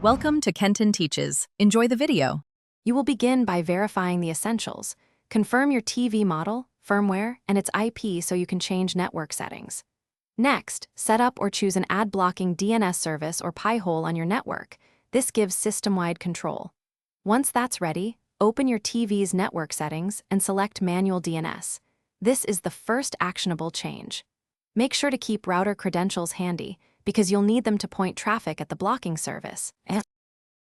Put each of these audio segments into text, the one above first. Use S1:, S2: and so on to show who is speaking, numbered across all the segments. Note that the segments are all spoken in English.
S1: Welcome to Kenton Teaches. Enjoy the video.
S2: You will begin by verifying the essentials. Confirm your TV model, firmware, and its IP so you can change network settings. Next, set up or choose an ad-blocking DNS service or Pi-hole on your network. This gives system-wide control. Once that's ready, open your TV's network settings and select Manual DNS. This is the first actionable change. Make sure to keep router credentials handy, because you'll need them to point traffic at the blocking service.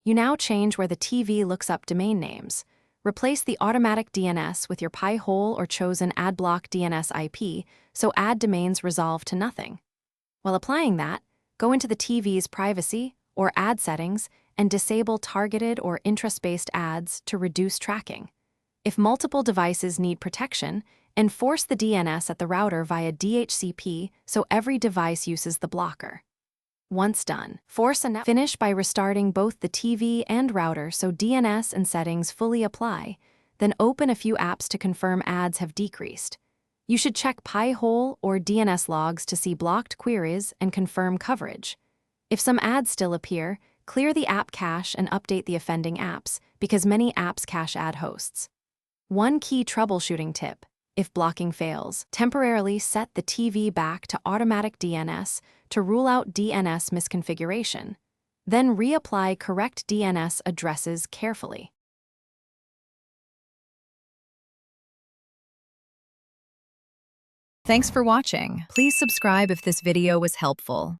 S2: You now change where the TV looks up domain names. Replace the automatic DNS with your Pi-hole or chosen AdBlock DNS IP, so ad domains resolve to nothing. While applying that, go into the TV's privacy or ad settings and disable targeted or interest-based ads to reduce tracking. If multiple devices need protection, enforce the DNS at the router via DHCP so every device uses the blocker. Once done, finish by restarting both the TV and router so DNS and settings fully apply, then open a few apps to confirm ads have decreased. You should check Pi-hole or DNS logs to see blocked queries and confirm coverage. If some ads still appear, clear the app cache and update the offending apps, because many apps cache ad hosts. One key troubleshooting tip: if blocking fails, temporarily set the TV back to automatic DNS to rule out DNS misconfiguration. Then reapply correct DNS addresses carefully.
S1: Thanks for watching. Please subscribe if this video was helpful.